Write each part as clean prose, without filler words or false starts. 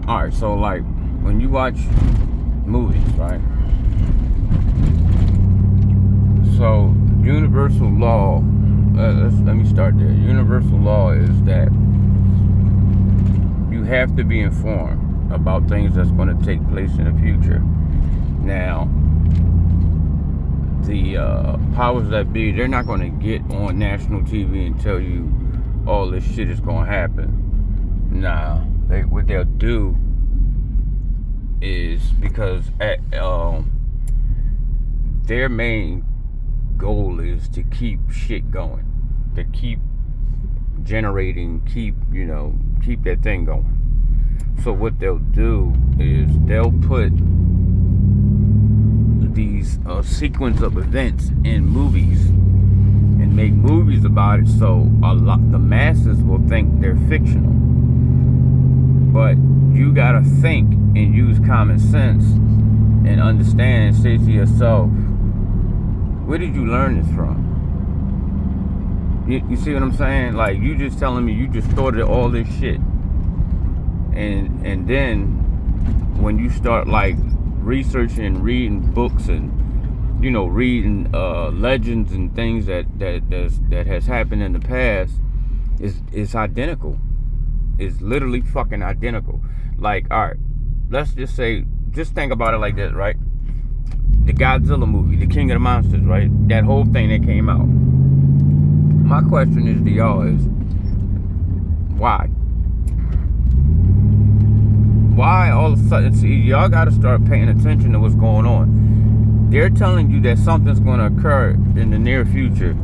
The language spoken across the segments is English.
All right, so like when you watch movies, right? So universal law. Let me start there. Universal law is that you have to be informed about things that's going to take place in the future. Now, the powers that be, they're not going to get on national TV and tell you all this shit is going to happen. Nah, what they'll do is because their main goal is to keep shit going, to keep generating, keep that thing going. So what they'll do is they'll put these sequence of events in movies and make movies about it, so the masses will think they're fictional. But you gotta think and use common sense and understand and say to yourself, where did you learn this from? You see what I'm saying? Like, you just telling me you just thought of all this shit, and then when you start like researching and reading books and reading legends and things that has happened in the past, is identical. It's literally fucking identical. Like, all right, let's just say, just think about it like this, right? The Godzilla movie, the King of the Monsters, right? That whole thing that came out. My question is to y'all is, why? Why all of a sudden? See, y'all got to start paying attention to what's going on. They're telling you that something's going to occur in the near future,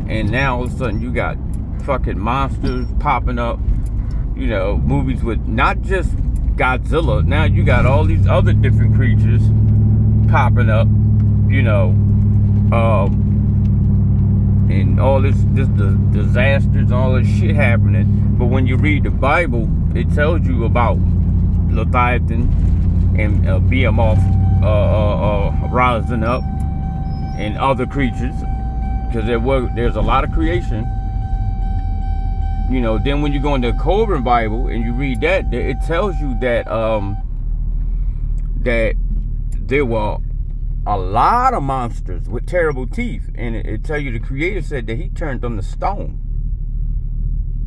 and now all of a sudden you got fucking monsters popping up. Movies with not just Godzilla. Now you got all these other different creatures popping up. And all this the disasters, all this shit happening. But when you read the Bible, it tells you about Leviathan and Behemoth rising up and other creatures, because there's a lot of creation. Then when you go into the Coburn Bible and you read that, it tells you that that there were a lot of monsters with terrible teeth, and it tell you the Creator said that He turned them to stone.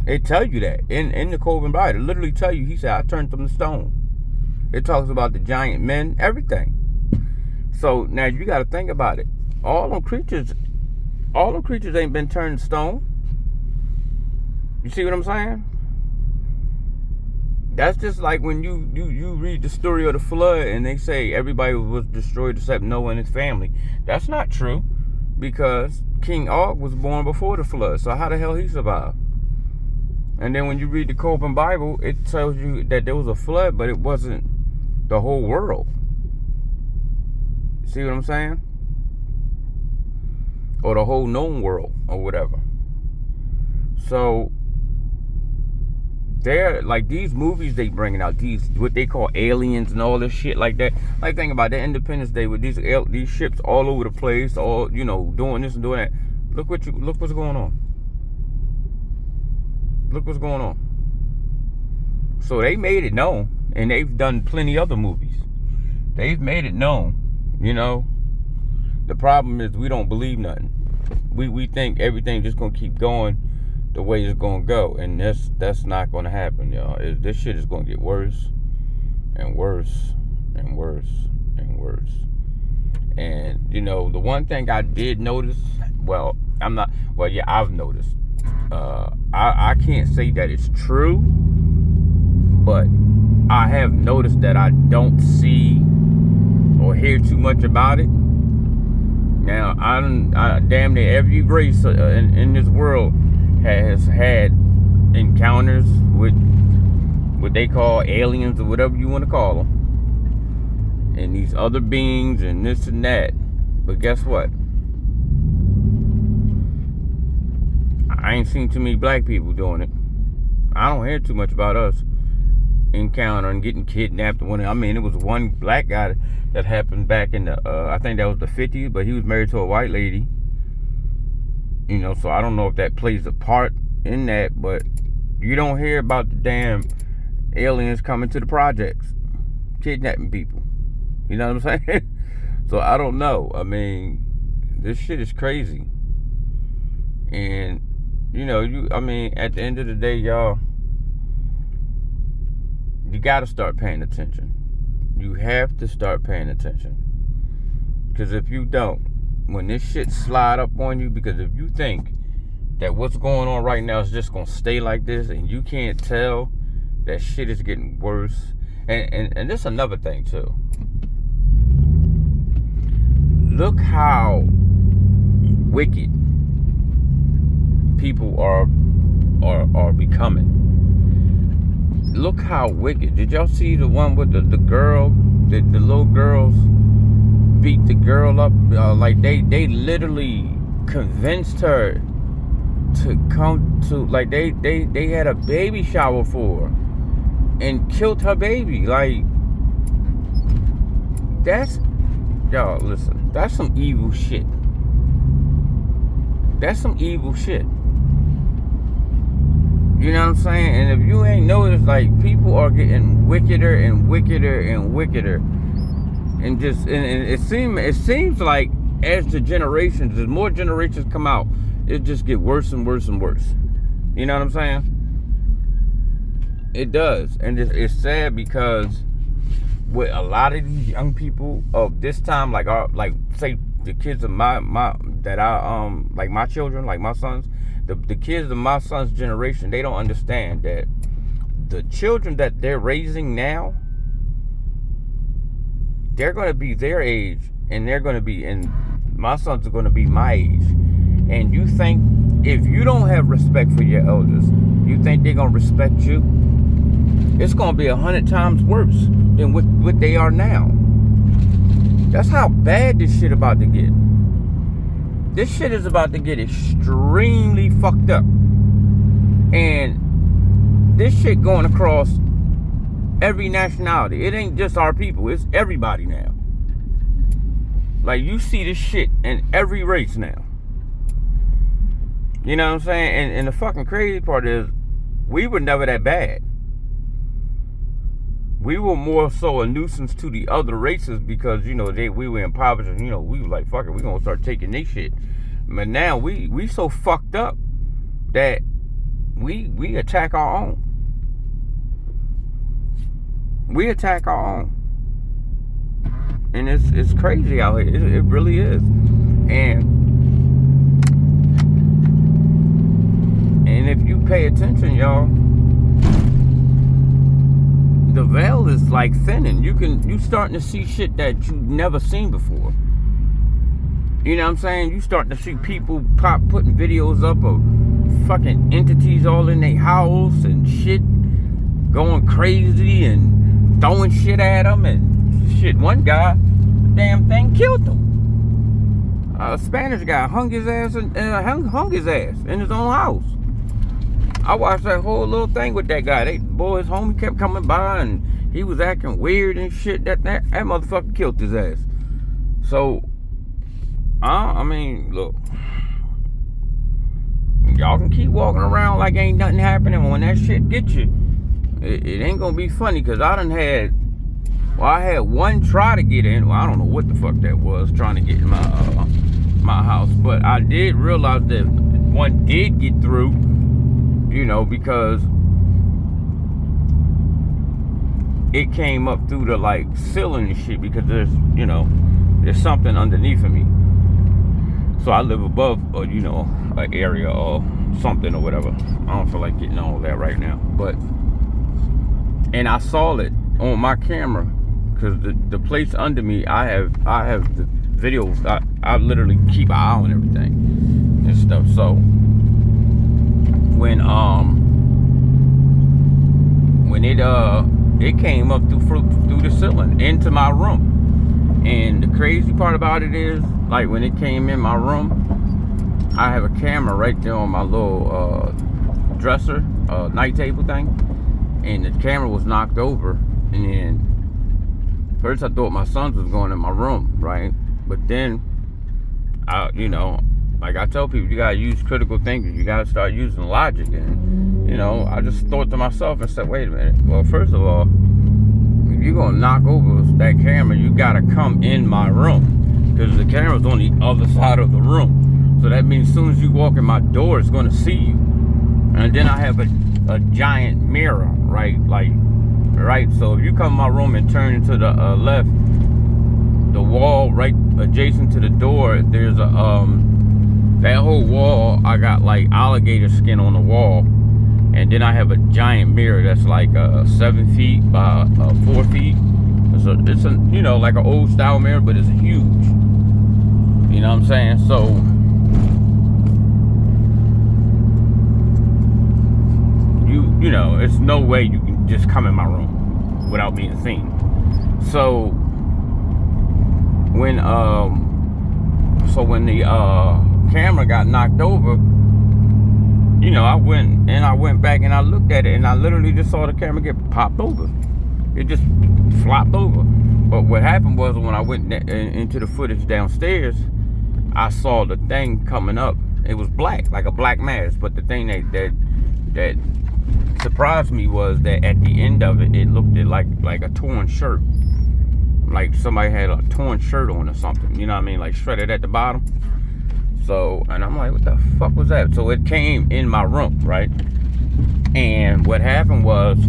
It tell you that in the Coburn Bible. It literally tell you, He said, I turned them to stone. It talks about the giant men, everything. So now you got to think about it. All them creatures ain't been turned to stone. You see what I'm saying? That's just like when you read the story of the flood and they say everybody was destroyed except Noah and his family. That's not true, because King Og was born before the flood. So how the hell he survived? And then when you read the Coburn Bible, it tells you that there was a flood, but it wasn't the whole world. See what I'm saying? Or the whole known world or whatever. So they're like, these movies they bringing out, these what they call aliens and all this shit like that. Like, think about that Independence Day with these ships all over the place, all doing this and doing that. Look what's going on. Look what's going on. So they made it known, and they've done plenty other movies. They've made it known. The problem is we don't believe nothing. We think everything just gonna keep going the way it's gonna go, and that's not gonna happen, y'all. This shit is gonna get worse and worse and worse and worse. And the one thing I did notice, I've noticed. I can't say that it's true, but I have noticed that I don't see or hear too much about it. Now, I damn near every race in this world has had encounters with what they call aliens or whatever you want to call them, and these other beings and this and that. But guess what? I ain't seen too many black people doing it. I don't hear too much about us encountering getting kidnapped. It was one black guy that happened back in the I think that was the 50s, but he was married to a white lady. So I don't know if that plays a part in that, but you don't hear about the damn aliens coming to the projects, kidnapping people. You know what I'm saying? So I don't know. I mean, this shit is crazy. And, you know, at the end of the day, y'all, you gotta start paying attention. You have to start paying attention. Because if you don't, when this shit slide up on you, because if you think that what's going on right now is just gonna stay like this and you can't tell that shit is getting worse. And this is another thing too. Look how wicked people are becoming. Look how wicked. Did y'all see the one with the girl, the little girls beat the girl up? Like they literally convinced her to come to, like they had a baby shower for her and killed her baby. Like, that's, y'all listen, that's some evil shit. That's some evil shit. You know what I'm saying? And if you ain't noticed, like, people are getting wickeder and wickeder and wickeder. And just, and it seems like as more generations come out, it just get worse and worse and worse. You know what I'm saying? It does. And it's sad because with a lot of these young people of this time, like say the kids of my children, like my sons, the kids of my son's generation, they don't understand that the children that they're raising now, they're going to be their age, and my sons are going to be my age. And you think if you don't have respect for your elders, you think they're going to respect you? It's going to be 100 times worse than what they are now. That's how bad this shit about to get. This shit is about to get extremely fucked up. And this shit going across every nationality. It ain't just our people. It's everybody now. Like, you see this shit in every race now. You know what I'm saying? And the fucking crazy part is, we were never that bad. We were more so a nuisance to the other races because, you know, we were impoverished, and, you know, we were like, fuck it, we gonna start taking this shit. But now we so fucked up that we attack our own. We attack our own. And it's crazy out here. It really is. And if you pay attention, y'all, the veil is like thinning. You starting to see shit that you've never seen before. You know what I'm saying? You starting to see people putting videos up of fucking entities all in their house and shit, going crazy and throwing shit at them and shit. One guy, the damn thing killed him. A Spanish guy hung his ass in his own house. I watched that whole little thing with that guy. His homie kept coming by and he was acting weird and shit. That motherfucker killed his ass. So, I mean, look, y'all can keep walking around like ain't nothing happening. When that shit gets you, it ain't gonna be funny. Cause I had one try to get in. Well, I don't know what the fuck that was, trying to get in my house. But I did realize that one did get through. You know, because it came up through the, like, ceiling and shit, because there's something underneath of me. So I live above, you know, an area or something or whatever. I don't feel like getting all that right now. But, and I saw it on my camera, because the place under me, I have the videos. I literally keep an eye on everything and stuff. So when it came up through the ceiling into my room. And the crazy part about it is, like, when it came in my room, I have a camera right there on my little dresser, night table thing, and the camera was knocked over. And then first I thought my sons was going in my room, right? But then like I tell people, you gotta use critical thinking. You gotta start using logic, and I just thought to myself and said, wait a minute. Well, first of all, if you're going to knock over that camera, you got to come in my room. Because the camera's on the other side of the room. So that means as soon as you walk in my door, it's going to see you. And then I have a giant mirror, right? Right? So if you come in my room and turn into the left, the wall right adjacent to the door, there's that whole wall, I got like alligator skin on the wall. And then I have a giant mirror that's like 7 feet by 4 feet. It's a like an old style mirror, but it's huge. You know what I'm saying? So it's no way you can just come in my room without being seen. So when the camera got knocked over, I went back and I looked at it, and I literally just saw the camera get popped over. It just flopped over. But what happened was, when I went into the footage downstairs, I saw the thing coming up. It was black, like a black mass. But the thing that surprised me was that at the end of it, it looked like a torn shirt. Like somebody had a torn shirt on or something. You know what I mean? Like shredded at the bottom. So, and I'm like, what the fuck was that? So it came in my room, right? And what happened was,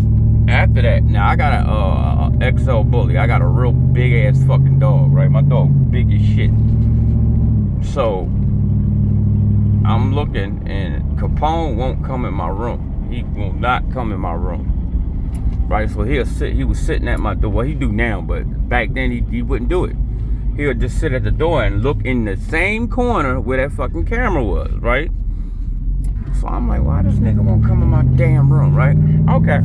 after that, now I got a XL bully. I got a real big ass fucking dog, right? My dog big as shit. So I'm looking, and Capone won't come in my room. He will not come in my room, right? So he was sitting at my door. Well, he do now, but back then he wouldn't do it. He would just sit at the door and look in the same corner where that fucking camera was, right? So I'm like, why this nigga won't come in my damn room, right? Okay.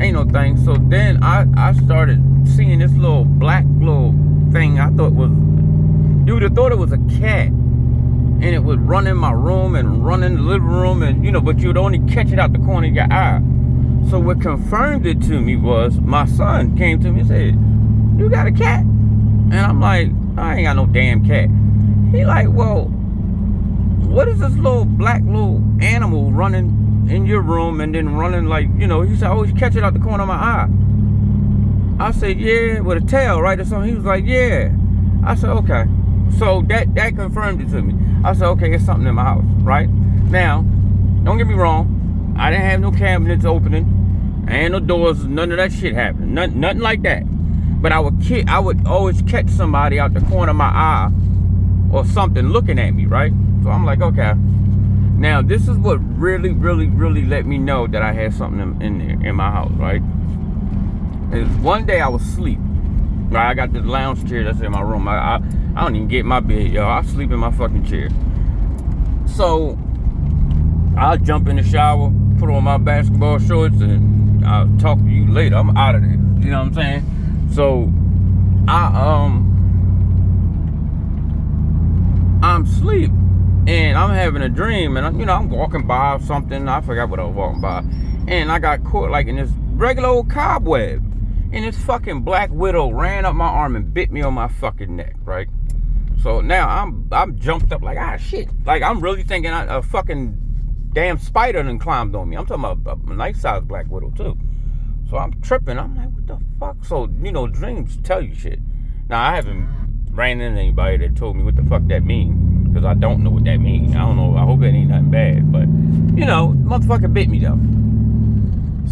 Ain't no thing. So then I started seeing this little black little thing. I thought you would have thought it was a cat. And it would run in my room and run in the living room, and but you'd only catch it out the corner of your eye. So what confirmed it to me was, my son came to me and said, you got a cat? And I'm like, I ain't got no damn cat. He like, well, what is this little black little animal running in your room and then running like, he said, I always catch it out the corner of my eye. I said, yeah, with a tail, right, or something. He was like, yeah. I said, okay. So that confirmed it to me. I said, okay, it's something in my house, right? Now, don't get me wrong. I didn't have no cabinets opening. And no doors, none of that shit happened. Nothing like that. But I would always catch somebody out the corner of my eye or something looking at me, right? So I'm like, okay. Now, this is what really, really, really let me know that I had something in there, in my house, right? Is one day I was asleep. Right, I got this lounge chair that's in my room. I don't even get in my bed, y'all. I sleep in my fucking chair. So, I'll jump in the shower, put on my basketball shorts, and I'll talk to you later. I'm out of there. You know what I'm saying? So I'm asleep, and I'm having a dream, and I'm walking by something. I forgot what I was walking by, and I got caught like in this regular old cobweb, and this fucking black widow ran up my arm and bit me on my fucking neck, right? So now I'm jumped up like, shit, like I'm really thinking a fucking damn spider done climbed on me. I'm talking about a nice sized black widow too. So I'm tripping. I'm like, what the fuck? So, dreams tell you shit. Now, I haven't ran into anybody that told me what the fuck that means, because I don't know what that means. I don't know. I hope it ain't nothing bad. But, motherfucker bit me, though.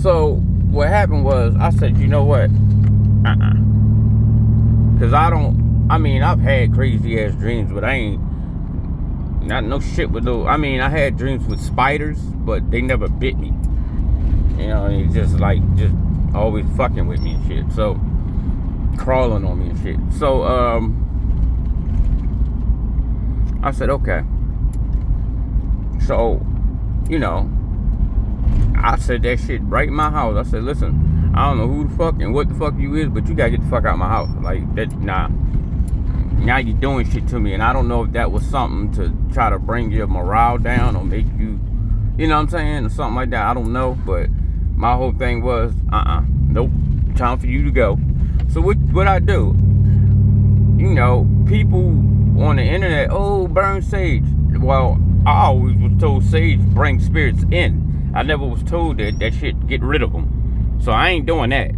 So, what happened was, I said, you know what? Because I've had crazy-ass dreams, but I ain't, not no shit with those. I had dreams with spiders, but they never bit me. It's just always fucking with me and shit. So, crawling on me and shit. So, I said, okay. So, I said that shit right in my house. I said, listen, I don't know who the fuck and what the fuck you is, but you gotta get the fuck out of my house. Like, that, nah. Now you're doing shit to me, and I don't know if that was something to try to bring your morale down or make you, you know what I'm saying, or something like that. I don't know, but my whole thing was, nope, time for you to go. So what I do, people on the internet, burn sage. Well, I always was told sage brings spirits in. I never was told that shit get rid of them. So I ain't doing that.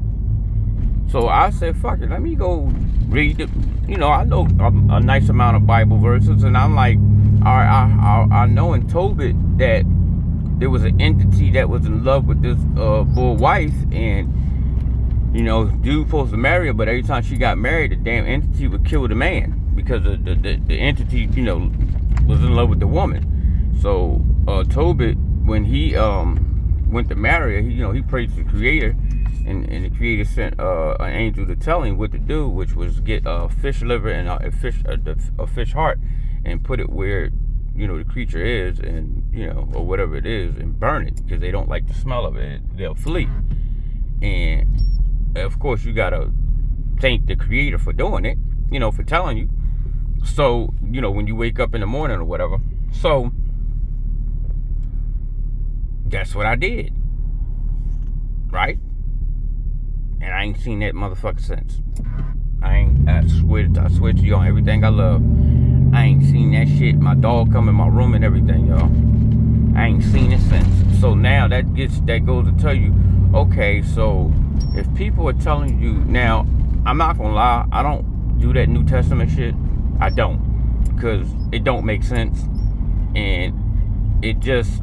So I said, fuck it, let me go read it. I know a nice amount of Bible verses, and I'm like, all right, I know in Tobit that there was an entity that was in love with this bull wife, and dude supposed to marry her, but every time she got married, the damn entity would kill the man because the entity, was in love with the woman. So Tobit, when he went to marry her, he prayed to the Creator, and the Creator sent an angel to tell him what to do, which was get a fish liver and a fish heart, and put it where the creature is, and or whatever it is, and burn it, because they don't like the smell of it. They'll flee. And of course, you gotta thank the Creator for doing it, for telling you. So, when you wake up in the morning or whatever. So, that's what I did. Right? And I ain't seen that motherfucker since. I swear to you on everything I love. I ain't seen that shit. My dog come in my room and everything, y'all. I ain't seen it since. So now that goes to tell you, okay, so if people are telling you, now, I'm not gonna lie, I don't do that New Testament shit. I don't. Because it don't make sense. And it just,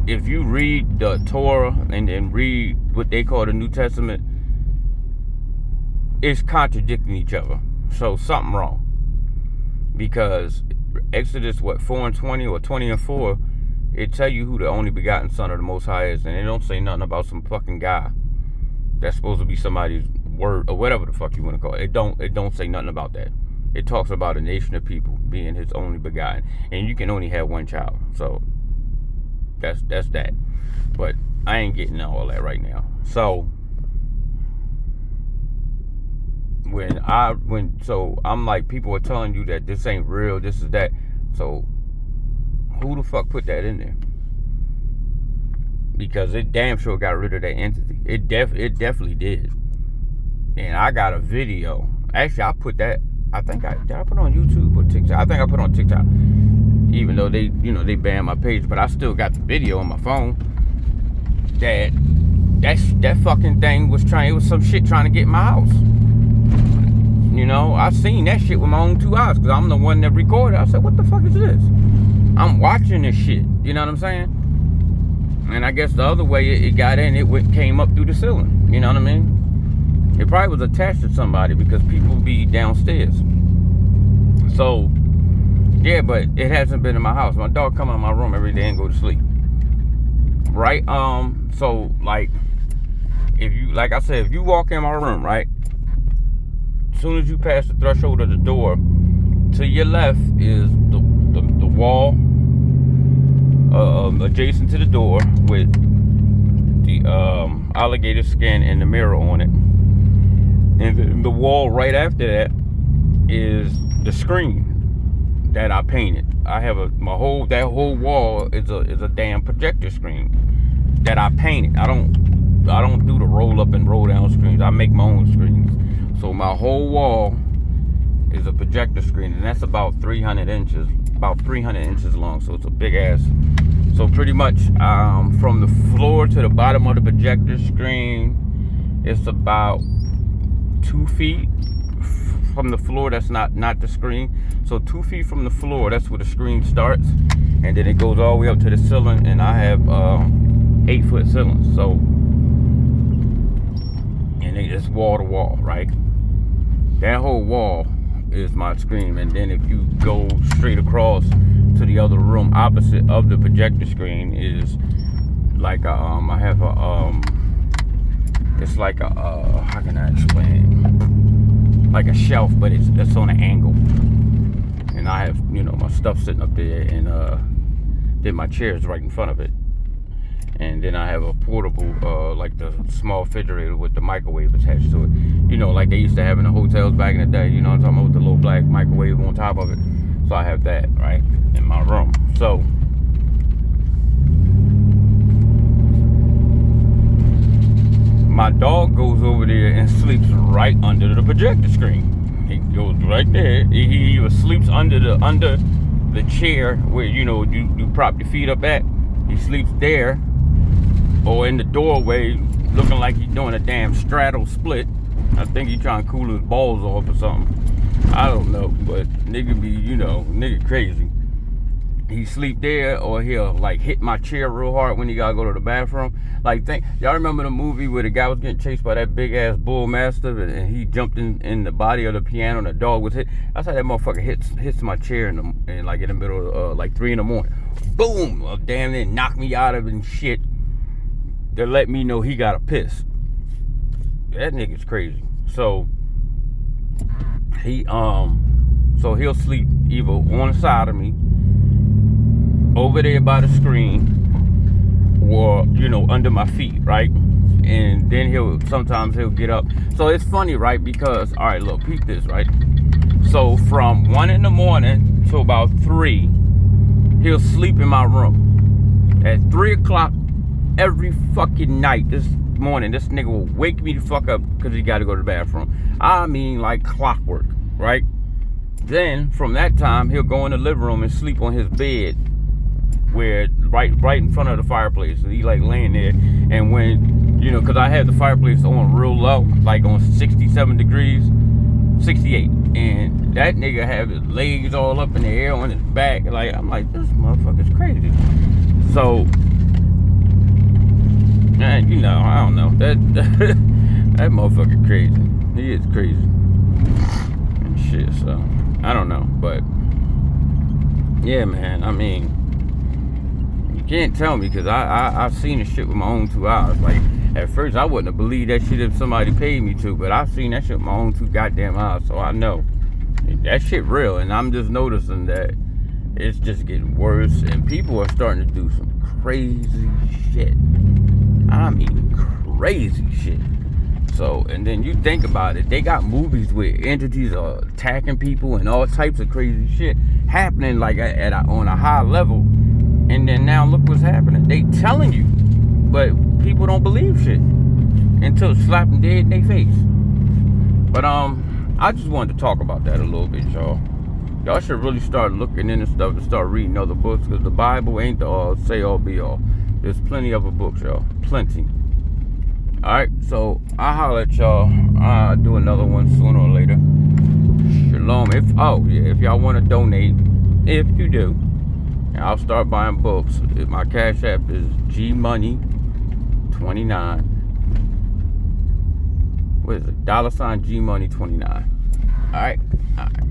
if you read the Torah and then read what they call the New Testament, it's contradicting each other. So something wrong. Because Exodus 4:20 or 20:4, it tell you who the only begotten Son of the Most High is, and it don't say nothing about some fucking guy that's supposed to be somebody's word or whatever the fuck you want to call it. It don't say nothing about that. It talks about a nation of people being His only begotten, and you can only have one child. So that's that. But I ain't getting all that right now. So so I'm like, people are telling you that this ain't real, this is that. So who the fuck put that in there? Because it damn sure got rid of that entity. It definitely did. And I got a video. Actually, I put that. Did I put it on YouTube or TikTok? I think I put it on TikTok. Even though they banned my page, but I still got the video on my phone. That fucking thing it was some shit trying to get in my house. I seen that shit with my own 2 eyes, because I'm the one that recorded. I said, what the fuck is this? I'm watching this shit. You know what I'm saying? And I guess the other way it got in, it came up through the ceiling. You know what I mean? It probably was attached to somebody, because people be downstairs. So, yeah, but it hasn't been in my house. My dog come in my room every day and go to sleep. Right? So, like I said, if you walk in my room, right? As soon as you pass the threshold of the door, to your left is the wall adjacent to the door with the alligator skin and the mirror on it. And the wall right after that is the screen that I painted. I have that whole wall is a damn projector screen that I painted. I don't do the roll up and roll down screens. I make my own screens. So my whole wall is a projector screen, and that's about 300 inches long. So it's a big ass. So pretty much from the floor to the bottom of the projector screen, it's about 2 feet from the floor. That's not the screen. So 2 feet from the floor, that's where the screen starts, and then it goes all the way up to the ceiling. And I have 8-foot ceilings. So, and it's wall to wall, right? That whole wall is my screen. And then if you go straight across to the other room opposite of the projector screen is like I have it's like how can I explain? Like a shelf, but it's on an angle. And I have, my stuff sitting up there, and then my chair is right in front of it. And then I have a portable, like the small refrigerator with the microwave attached to it. Like they used to have in the hotels back in the day. I'm talking about, with the little black microwave on top of it. So I have that, right, in my room. So my dog goes over there and sleeps right under the projector screen. He goes right there. He sleeps under the chair where, you prop your feet up at. He sleeps there. or in the doorway looking like he's doing a damn straddle split. I think he trying to cool his balls off or something. I don't know, but nigga be, nigga crazy. He sleep there, or he'll like hit my chair real hard when he gotta go to the bathroom. Like, y'all remember the movie where the guy was getting chased by that big ass bull mastiff, and he jumped in the body of the piano, and the dog was hit. That's how that motherfucker hits my chair in the middle of like 3 a.m. Boom! Damn, it knocked me out of it and shit. To let me know he got a piss. That nigga's crazy. So he'll sleep either on the side of me, over there by the screen, or under my feet, right? And then sometimes he'll get up. So it's funny, right? Because, all right, look, peep this, right? So from 1 a.m. to about 3, he'll sleep in my room. At 3 o'clock every fucking night, this morning, this nigga will wake me the fuck up because he got to go to the bathroom. I mean, like clockwork, right? Then from that time, he'll go in the living room and sleep on his bed, where right in front of the fireplace. So he like laying there, and when because I had the fireplace on real low, like on 67 degrees, 68, and that nigga have his legs all up in the air on his back. Like, I'm like, this motherfucker's crazy. So, and I don't know, that motherfucker crazy. He is crazy and shit. So I don't know, but yeah, man. I mean, you can't tell me, because I've seen this shit with my own 2 eyes. Like, at first I wouldn't have believed that shit if somebody paid me to, but I've seen that shit with my own 2 goddamn eyes, so I know that shit real. And I'm just noticing that it's just getting worse, and people are starting to do some crazy shit. I mean, crazy shit. So, and then you think about it, they got movies where entities are attacking people and all types of crazy shit happening, like on a high level. And then now look what's happening. They telling you, but people don't believe shit until it's slapping dead in their face. But I just wanted to talk about that a little bit, y'all. Y'all should really start looking into stuff and start reading other books, because the Bible ain't the say all be all. There's plenty other books, y'all. Plenty. Alright, so I'll holler at y'all. I'll do another one sooner or later. Shalom. If y'all want to donate, if you do, I'll start buying books. My Cash App is GMoney29. What is it? $Gmoney29. Alright? Alright.